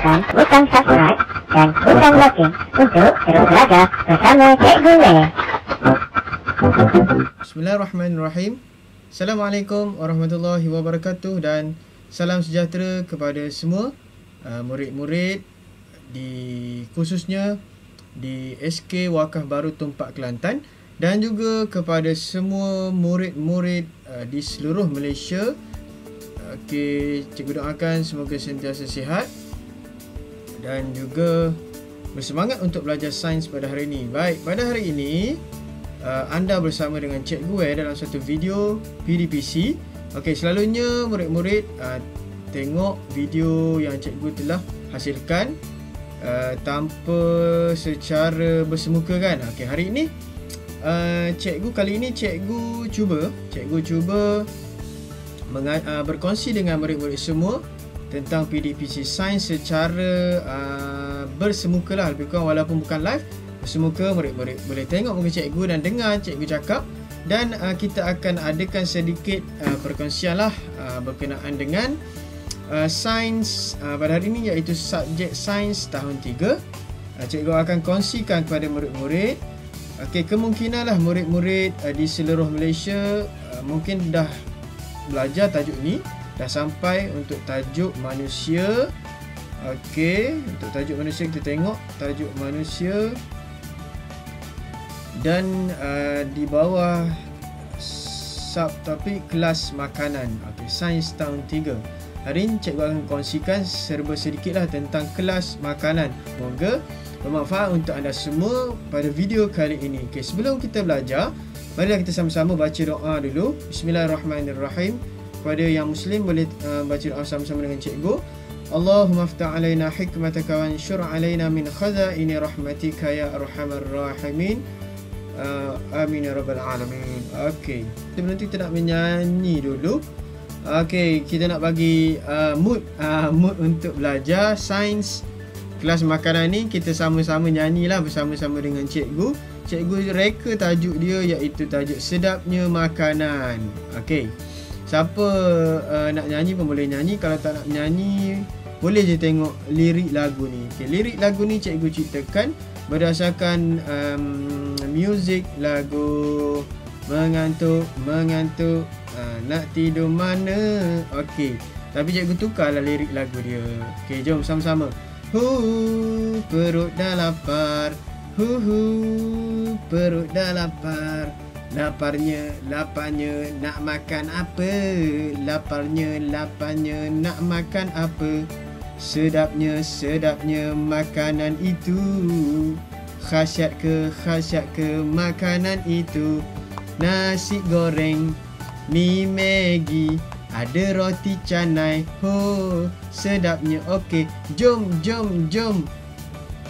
tekan butang subscribe dan butang lonceng untuk terus belajar bersama Cikgu Wei. Bismillahirrahmanirrahim. Assalamualaikum warahmatullahi wabarakatuh dan salam sejahtera kepada semua murid-murid khususnya di SK Wakaf Baru Tumpak Kelantan dan juga kepada semua murid-murid di seluruh Malaysia. Okey, cikgu doakan semoga sentiasa sihat dan juga bersemangat untuk belajar sains pada hari ini. Baik, pada hari ini anda bersama dengan Cikgu Wei dalam satu video PDPC. Okey, selalunya murid-murid tengok video yang cikgu telah hasilkan tanpa secara bersemuka kan. Okey, hari ini kali ini cikgu cuba berkongsi dengan murid-murid semua tentang PDPC Sains secara bersemuka lah, lebih kurang, walaupun bukan live, bersemuka. Murid-murid boleh tengok muka cikgu dan dengar cikgu cakap, dan kita akan adakan sedikit perkongsian lah berkenaan dengan sains pada hari ini, iaitu subjek sains tahun 3. Cikgu akan kongsikan kepada murid-murid. Okey, kemungkinan lah murid-murid di seluruh Malaysia mungkin dah belajar tajuk ni, dah sampai untuk tajuk manusia. Okey, untuk tajuk manusia kita tengok tajuk manusia dan di bawah subtopik kelas makanan. Okey, sains tahun 3. Hari ini cikgu akan kongsikan serba sedikitlah tentang kelas makanan. Semoga bermanfaat untuk anda semua pada video kali ini. Okey, sebelum kita belajar, marilah kita sama-sama baca doa dulu. Bismillahirrahmanirrahim. Kepada yang muslim boleh baca doa sama-sama dengan cikgu. Allahumma aftah alaina hikmataka wa anshur alaina min khazaini rahmatika ya arhamar rahimin. Amin ya rabbal alamin. Okey, sebelum tu kita nak menyanyi dulu. Okey, kita nak bagi mood untuk belajar sains kelas makanan ni. Kita sama-sama nyanyilah bersama-sama dengan cikgu. Cikgu reka tajuk dia iaitu tajuk sedapnya makanan. Okey, siapa nak nyanyi pun boleh nyanyi. Kalau tak nak nyanyi, boleh je tengok lirik lagu ni. Okey, lirik lagu ni cikgu ciptakan berdasarkan muzik lagu Mengantuk nak tidur mana. Okey, tapi cikgu tukarlah lirik lagu dia. Okey, jom sama-sama. Perut dah lapar. Perut dah lapar. Laparnya nak makan apa? Laparnya nak makan apa? Sedapnya makanan itu. Khasiat ke makanan itu. Nasi goreng, mi Maggi, ada roti canai. Sedapnya. Okey, jom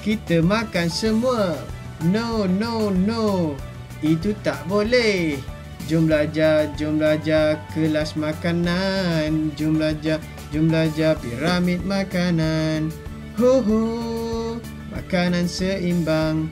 kita makan semua. No, itu tak boleh. Jom belajar kelas makanan. Jom belajar piramid makanan. Makanan seimbang.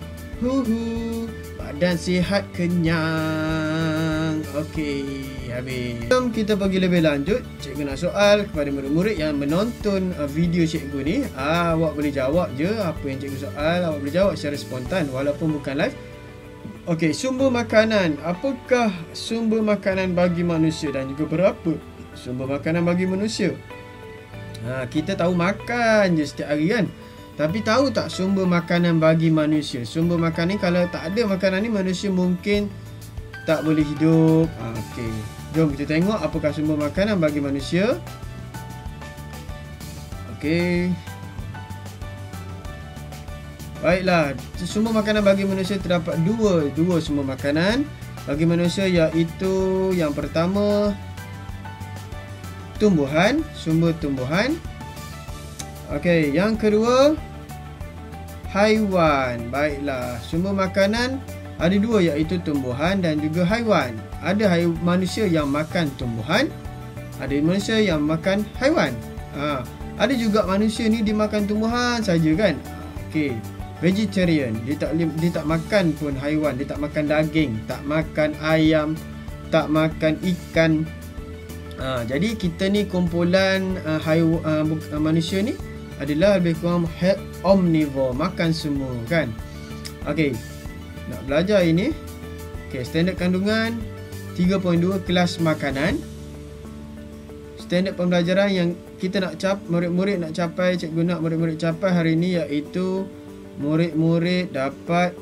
Badan sihat kenyang. Okey, habis. Jom kita pergi lebih lanjut. Cikgu nak soal kepada murid-murid yang menonton video cikgu ni. Awak boleh jawab je apa yang cikgu soal. Awak boleh jawab secara spontan walaupun bukan live. Okey, sumber makanan. Apakah sumber makanan bagi manusia dan juga berapa sumber makanan bagi manusia? Kita tahu makan je setiap hari kan. Tapi tahu tak sumber makanan bagi manusia? Sumber makanan ni, kalau tak ada makanan ni, manusia mungkin tak boleh hidup. Okey, jom kita tengok apakah sumber makanan bagi manusia. Okey, baiklah, sumber makanan bagi manusia terdapat dua sumber makanan bagi manusia, iaitu yang pertama sumber tumbuhan. Okey, yang kedua haiwan. Baiklah, sumber makanan ada dua, iaitu tumbuhan dan juga haiwan. Ada manusia yang makan tumbuhan, ada manusia yang makan haiwan. Ada juga manusia ni dia makan tumbuhan saja kan. Okey, vegetarian, dia tak makan pun haiwan, dia tak makan daging, tak makan ayam, tak makan ikan. Jadi kita ni kumpulan manusia ni adalah lebih kurang omnivore, makan semua kan. Okey, nak belajar ini. Okey, standard kandungan 3.2 kelas makanan. Standard pembelajaran yang kita nak murid-murid nak capai, cikgu nak murid-murid capai hari ini, iaitu murid-murid dapat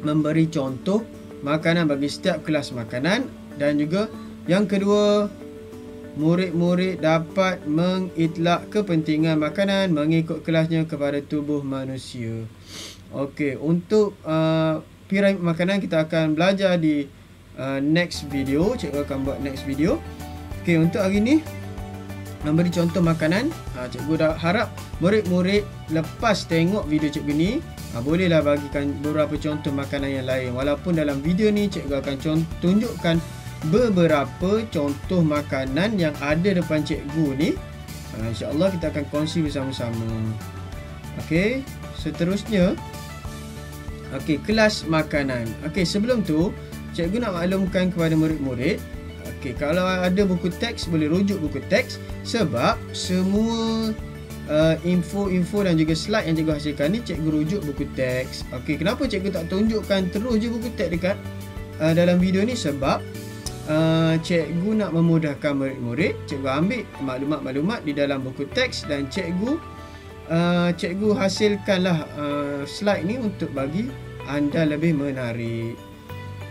memberi contoh makanan bagi setiap kelas makanan, dan juga yang kedua, murid-murid dapat mengitlak kepentingan makanan mengikut kelasnya kepada tubuh manusia. Okey, untuk piramid makanan kita akan belajar di next video. Cikgu akan buat next video. Okey, untuk hari ni memberi contoh makanan. Cikgu dah harap murid-murid lepas tengok video cikgu ni, bolehlah bagikan beberapa contoh makanan yang lain. Walaupun dalam video ni cikgu akan tunjukkan beberapa contoh makanan yang ada depan cikgu ni. InsyaAllah kita akan kongsi bersama-sama. Okey, seterusnya. Okey, kelas makanan. Okey, sebelum tu cikgu nak maklumkan kepada murid-murid, okey, kalau ada buku teks boleh rujuk buku teks, sebab semua info-info dan juga slide yang cikgu hasilkan ni cikgu rujuk buku teks. Okey, kenapa cikgu tak tunjukkan terus je buku teks dekat dalam video ni? Sebab cikgu nak memudahkan murid-murid. Cikgu ambil maklumat-maklumat di dalam buku teks dan cikgu hasilkanlah slide ni untuk bagi anda lebih menarik.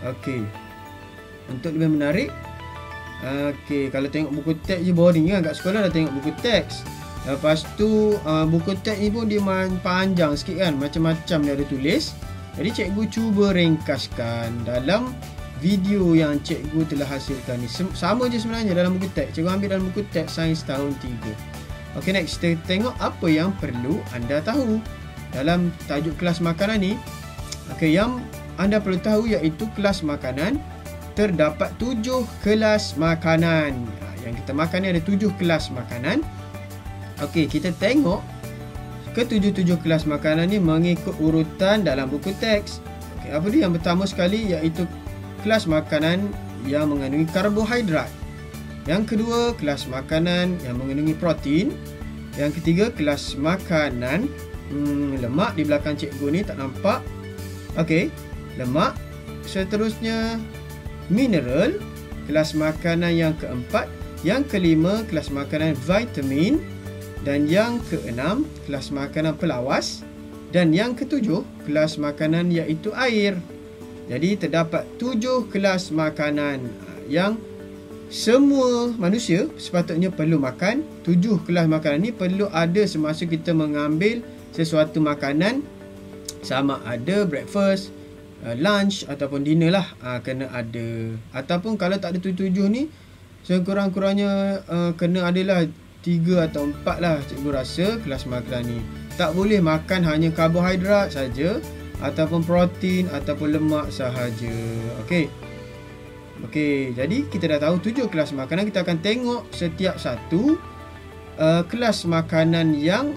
Okey, untuk lebih menarik. Okey, kalau tengok buku teks je boring kan. Kat sekolah dah tengok buku teks. Lepas tu buku teks ni pun dia panjang sikit kan, macam-macam dia ada tulis. Jadi cikgu cuba ringkaskan dalam video yang cikgu telah hasilkan ni. Sama je sebenarnya dalam buku teks. Cikgu ambil dalam buku teks Sains tahun 3. Okey, next kita tengok apa yang perlu anda tahu dalam tajuk kelas makanan ni. Okey, yang anda perlu tahu iaitu kelas makanan terdapat 7 kelas makanan. Yang kita makan ni ada 7 kelas makanan. Okey, kita tengok ke-7 kelas makanan ni mengikut urutan dalam buku teks. Okey, apa dia? Yang pertama sekali iaitu kelas makanan yang mengandungi karbohidrat. Yang kedua, kelas makanan yang mengandungi protein. Yang ketiga, kelas makanan lemak. Di belakang cikgu ni tak nampak. Okey, lemak. Seterusnya, mineral. Kelas makanan yang keempat. Yang kelima, kelas makanan vitamin. Dan yang keenam, kelas makanan pelawas. Dan yang ketujuh, kelas makanan iaitu air. Jadi terdapat 7 kelas makanan yang semua manusia sepatutnya perlu makan. 7 kelas makanan ni perlu ada semasa kita mengambil sesuatu makanan, sama ada breakfast, lunch ataupun dinner lah, kena ada. Ataupun kalau tak ada 7 ni, sekurang-kurangnya kena adalah 3 atau 4 lah cikgu rasa kelas makanan ni. Tak boleh makan hanya karbohidrat saja ataupun protein ataupun lemak sahaja. Okey. Okey, jadi kita dah tahu 7 kelas makanan. Kita akan tengok setiap satu kelas makanan yang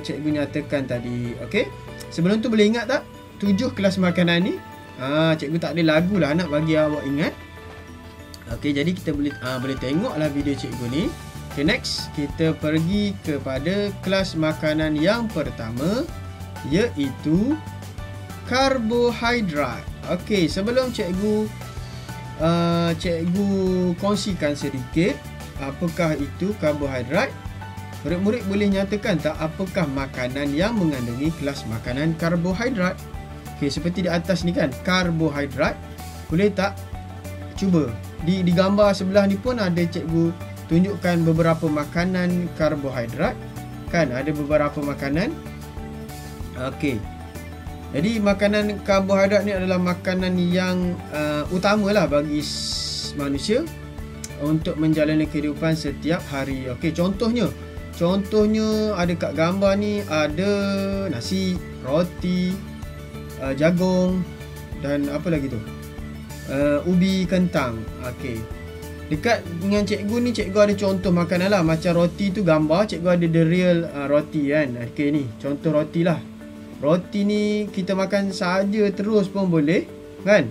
cikgu nyatakan tadi. Okey. Sebelum tu boleh ingat tak 7 kelas makanan ni? Cikgu tak ada lagu lah nak bagi awak ingat. Okey, jadi kita boleh tengoklah video cikgu ni. Okay, next kita pergi kepada kelas makanan yang pertama, iaitu karbohidrat. Okey, sebelum cikgu kongsikan sedikit apakah itu karbohidrat, murid-murid boleh nyatakan tak apakah makanan yang mengandungi kelas makanan karbohidrat? Okey, seperti di atas ni kan, karbohidrat. Boleh tak cuba di gambar sebelah ni pun ada cikgu tunjukkan beberapa makanan karbohidrat kan, ada beberapa makanan. Okey, jadi makanan karbohidrat ni adalah makanan yang utamalah bagi manusia untuk menjalani kehidupan setiap hari. Okey, contohnya ada kat gambar ni, ada nasi, roti, jagung dan apa lagi tu, ubi, kentang. Okey, dekat dengan cikgu ni, cikgu ada contoh makanan lah. Macam roti tu gambar, cikgu ada the real roti kan. Okey, ni contoh roti lah. Roti ni kita makan saja terus pun boleh kan.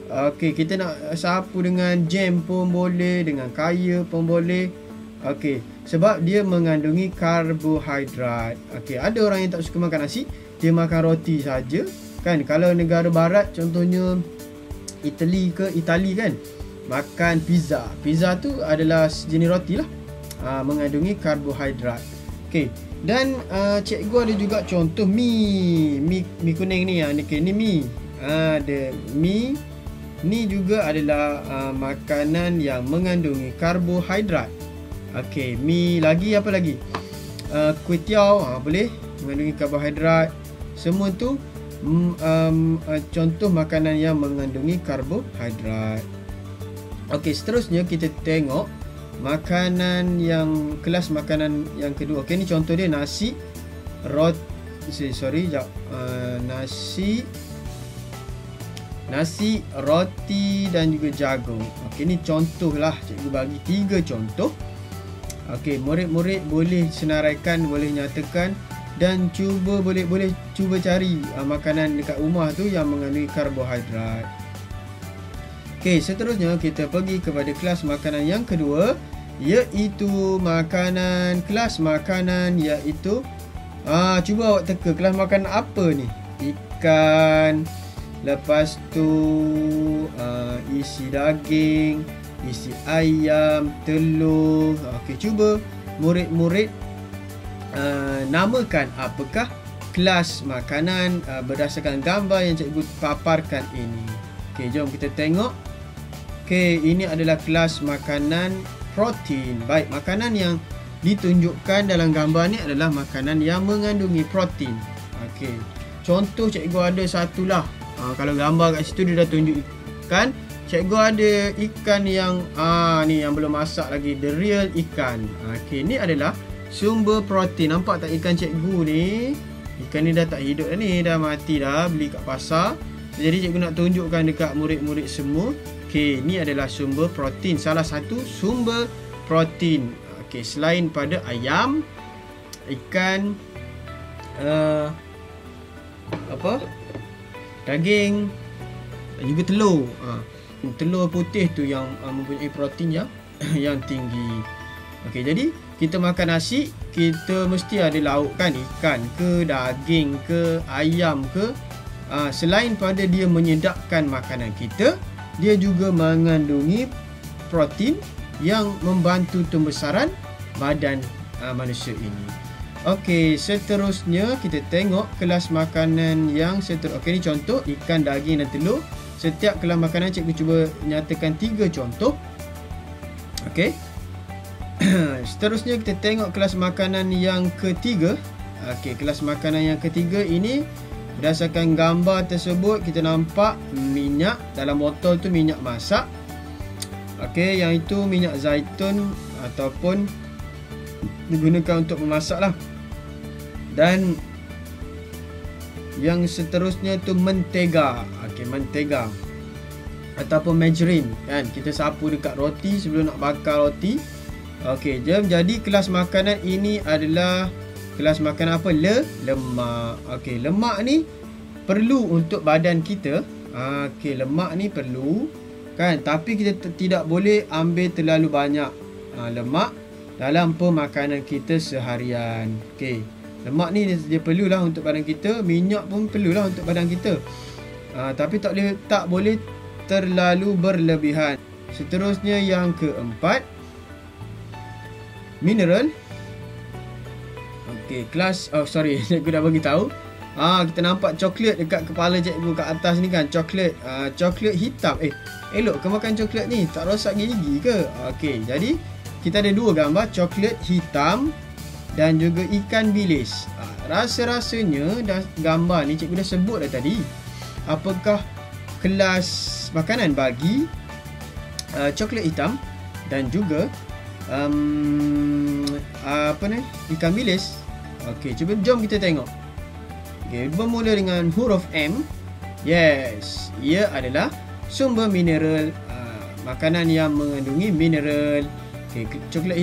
Okey, kita nak sapu dengan jam pun boleh, dengan kaya pun boleh. Okey, sebab dia mengandungi karbohidrat. Okey, ada orang yang tak suka makan nasi, dia makan roti saja. Kan, kalau negara barat contohnya Itali kan, makan pizza. Pizza tu adalah sejenis roti lah. Mengandungi karbohidrat. Okey, dan cikgu ada juga contoh mi kuning ni. Okay, ni mi. Ada mi. Ni juga adalah makanan yang mengandungi karbohidrat. Okey, mi lagi apa lagi? Kuih tiaw boleh mengandungi karbohidrat. Semua tu contoh makanan yang mengandungi karbohidrat. Okey, seterusnya kita tengok kelas makanan yang kedua. Okey, ni contoh dia nasi, nasi, roti dan juga jagung. Okey, ni contohlah, cikgu bagi 3 contoh. Okey, murid-murid boleh senaraikan, boleh nyatakan dan boleh cuba cari makanan dekat rumah tu yang mengandungi karbohidrat. Okey, seterusnya kita pergi kepada kelas makanan yang kedua, iaitu kelas makanan iaitu cuba awak teka kelas makanan apa ni? Ikan, lepas tu isi daging, isi ayam, telur. Okey, cuba murid-murid namakan apakah kelas makanan berdasarkan gambar yang cikgu paparkan ini. Okey, jom kita tengok. Okey, ini adalah kelas makanan protein. Baik, makanan yang ditunjukkan dalam gambar ni adalah makanan yang mengandungi protein. Okey, contoh cikgu ada satulah. Kalau gambar kat situ dia dah tunjukkan, cikgu ada ikan yang ni yang belum masak lagi, the real ikan. Okey, ni adalah sumber protein. Nampak tak ikan cikgu ni? Ikan ni dah tak hidup dah ni, dah mati dah, beli kat pasar. Jadi cikgu nak tunjukkan dekat murid-murid semua. Okey, ni adalah sumber protein, salah satu sumber protein. Okey, selain pada ayam, ikan, daging dan juga telur. Telur putih tu yang mempunyai protein yang tinggi. Okey, jadi kita makan nasi, kita mesti ada lauk kan, ikan ke, daging ke, ayam ke. Selain pada dia menyedapkan makanan kita, dia juga mengandungi protein yang membantu pembesaran badan manusia ini. Okey, seterusnya kita tengok kelas makanan yang seterusnya. Okey, ni contoh ikan, daging dan telur. Setiap kelas makanan cikgu cuba nyatakan 3 contoh. Okey. Seterusnya kita tengok kelas makanan yang ketiga. Okey, kelas makanan yang ketiga ini berdasarkan gambar tersebut kita nampak minyak dalam botol tu, minyak masak. Okey, yang itu minyak zaitun ataupun digunakan untuk memasak lah. Dan yang seterusnya tu mentega. Okey, mentega ataupun margarine kan, kita sapu dekat roti sebelum nak bakar roti. Okey, jadi kelas makanan ini adalah kelas makanan apa? Lemak. Okey, lemak ni perlu untuk badan kita. Okey, lemak ni perlu kan, tapi kita tidak boleh ambil terlalu banyak lemak dalam pemakanan kita seharian. Okey, lemak ni dia perlulah untuk badan kita, minyak pun perlulah untuk badan kita. Tapi tak boleh terlalu berlebihan. Seterusnya yang keempat, mineral. Okey, kelas cikgu dah bagi tahu. Kita nampak coklat dekat kepala cikgu kat atas ni kan, coklat. Coklat hitam. Elok ke makan coklat ni? Tak rosak gigi ke? Okey, jadi kita ada 2 gambar, coklat hitam dan juga ikan bilis. Rasa-rasanya gambar ni cikgu dah sebut dah tadi. Apakah kelas makanan bagi coklat hitam dan juga ikan bilis? Okey, jom kita tengok. Okey, bermula dengan huruf M. Yes, ia adalah sumber mineral, makanan yang mengandungi mineral. Okey, coklat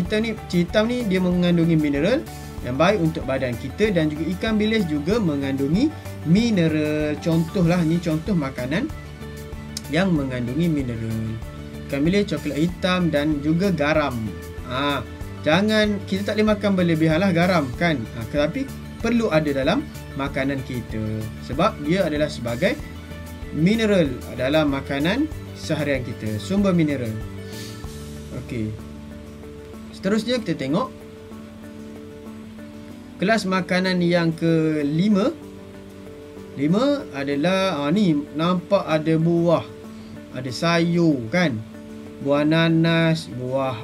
hitam ni dia mengandungi mineral yang baik untuk badan kita, dan juga ikan bilis juga mengandungi mineral. Contohlah, ni contoh makanan yang mengandungi mineral. Ikan bilis, coklat hitam dan juga garam. kita tak boleh makan berlebihan lah garam kan. Tetapi perlu ada dalam makanan kita sebab dia adalah sebagai mineral dalam makanan seharian kita, sumber mineral. Okey. Seterusnya kita tengok kelas makanan yang ke-5. 5 adalah ni nampak ada buah, ada sayur kan. Buah nanas, buah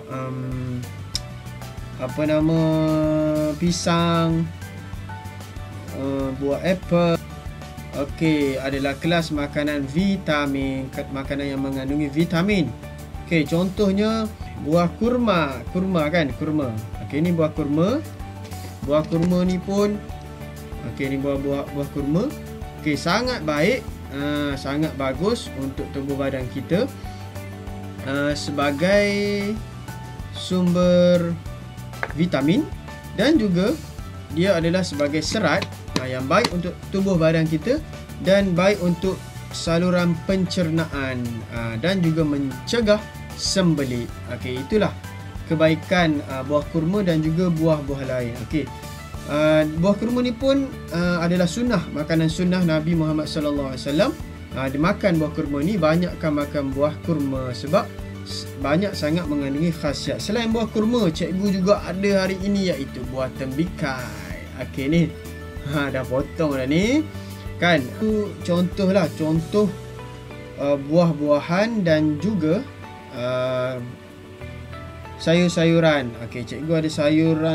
pisang, buah apple. Okey, adalah kelas makanan vitamin, makanan yang mengandungi vitamin. Okey, contohnya buah kurma kan, kurma. Okey, ni buah kurma. Buah kurma ni pun okey, ni buah kurma. Okey, sangat baik, sangat bagus untuk tubuh badan kita sebagai sumber vitamin, dan juga dia adalah sebagai serat yang baik untuk tubuh badan kita dan baik untuk saluran pencernaan dan juga mencegah sembelit. Okey, itulah kebaikan buah kurma dan juga buah-buah lain. Okey. Buah kurma ni pun adalah sunnah, makanan sunnah Nabi Muhammad sallallahu alaihi wasallam. Dimakan buah kurma ni, banyakkan makan buah kurma sebab banyak sangat mengandungi khasiat. Selain buah kurma, cikgu juga ada hari ini iaitu buah tembikai. Okey ni. Dah potong dah ni. Kan? Itu contohlah, contoh buah-buahan dan juga sayur-sayuran. Okey, cikgu ada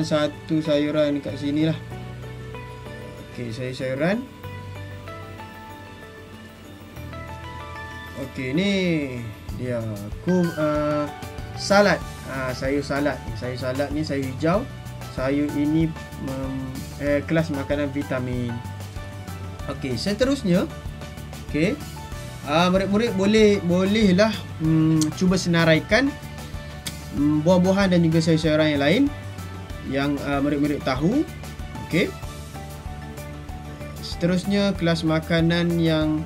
satu sayuran kat sini lah. Okey, sayur-sayuran. Okey, ni dia salad. Sayur salad. Sayur salad ni sayur hijau. Sayur ini kelas makanan vitamin. Okey, seterusnya. Okey. Murid-murid bolehlah cuba senaraikan buah-buahan dan juga sayur-sayuran yang lain yang murid-murid tahu. Okey. Seterusnya kelas makanan yang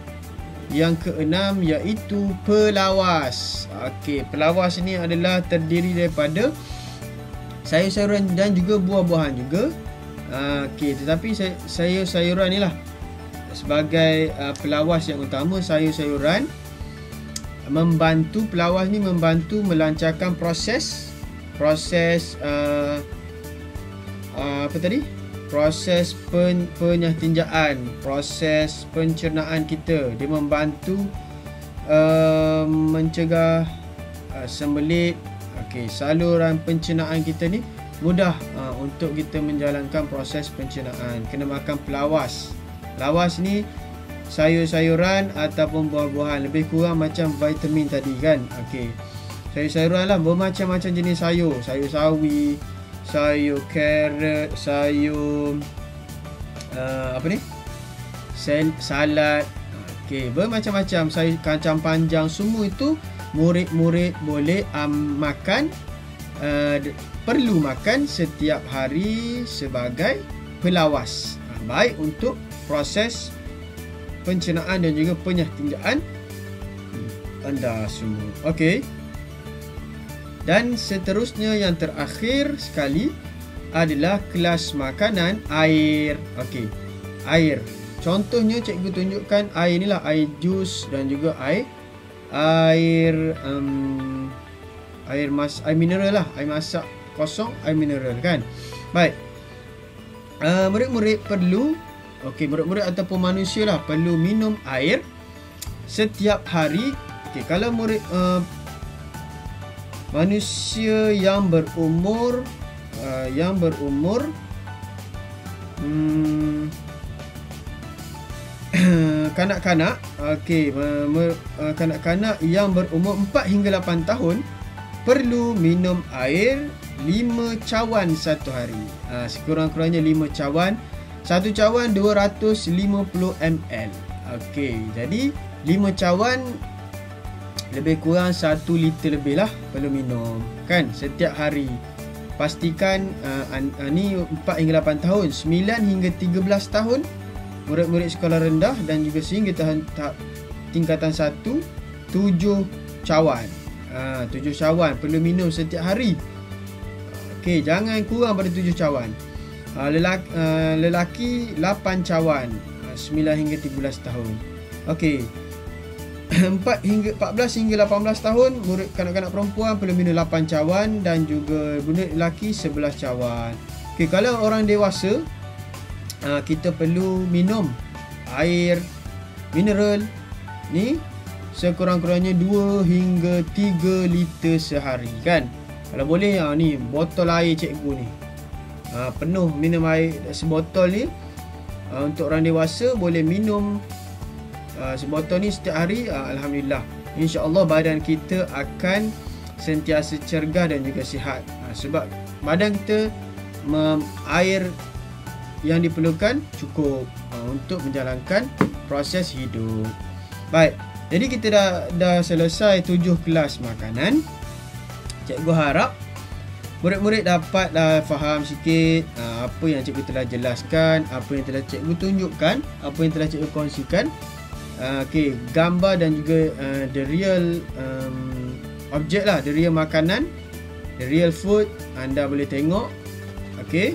ke-6 iaitu pelawas. Okey, pelawas ini adalah terdiri daripada sayur-sayuran dan juga buah-buahan juga. Okey, tetapi sayur-sayuran ni lah sebagai pelawas yang utama. Sayur-sayuran membantu, pelawas ni membantu melancarkan proses proses penyatinjaan, proses pencernaan kita. Dia membantu mencegah sembelit. Okey, saluran pencernaan kita ni mudah untuk kita menjalankan proses pencernaan. Kena makan pelawas. Pelawas ni sayur-sayuran ataupun buah-buahan, lebih kurang macam vitamin tadi kan. Okey. Sayur-sayuran lah, bermacam-macam jenis sayur. Sayur sawi, sayur carrot, sayur salad. Okey, bermacam-macam. Sayur kacang panjang, semua itu murid-murid boleh makan, perlu makan setiap hari sebagai pelawas. Baik untuk proses pencernaan dan juga penyatinjaan anda semua. Okey. Dan seterusnya yang terakhir sekali adalah kelas makanan air. Okey. Air. Contohnya cikgu tunjukkan air ni lah, air jus dan juga air mineral lah, air masak kosong, air mineral kan. Baik. Murid-murid perlu, murid-murid ataupun manusia lah perlu minum air setiap hari. Okey, kalau murid manusia yang berumur kanak-kanak, kanak-kanak yang berumur 4 hingga 8 tahun perlu minum air 5 cawan satu hari. Sekurang-kurangnya 5 cawan. Satu cawan 250 ml. Okey, jadi 5 cawan lebih kurang 1 liter lebih lah perlu minum kan setiap hari. Pastikan ni 4 hingga 8 tahun, 9 hingga 13 tahun murid-murid sekolah rendah dan juga sehingga tahap tingkatan 1 7 cawan. 7 cawan perlu minum setiap hari. Okey, jangan kurang pada 7 cawan. Lelaki 8 cawan, 9 hingga 13 tahun. Okey. 14 hingga 18 tahun, murid kanak-kanak perempuan perlu minum 8 cawan dan juga murid lelaki 11 cawan. Okey, kalau orang dewasa, kita perlu minum air mineral ni sekurang-kurangnya 2 hingga 3 liter sehari kan. Kalau boleh ni botol air cikgu ni. Penuh minum air sebotol ni. Untuk orang dewasa boleh minum sebotol ni setiap hari. Alhamdulillah, insya-Allah badan kita akan sentiasa cergas dan juga sihat. Sebab badan kita air yang diperlukan cukup untuk menjalankan proses hidup. Baik, jadi kita dah selesai 7 kelas makanan. Cikgu harap murid-murid dapat faham sikit apa yang cikgu telah jelaskan, apa yang telah cikgu tunjukkan, apa yang telah cikgu kongsikan. Okey, gambar dan juga the real objek lah, the real makanan, the real food anda boleh tengok. Okey.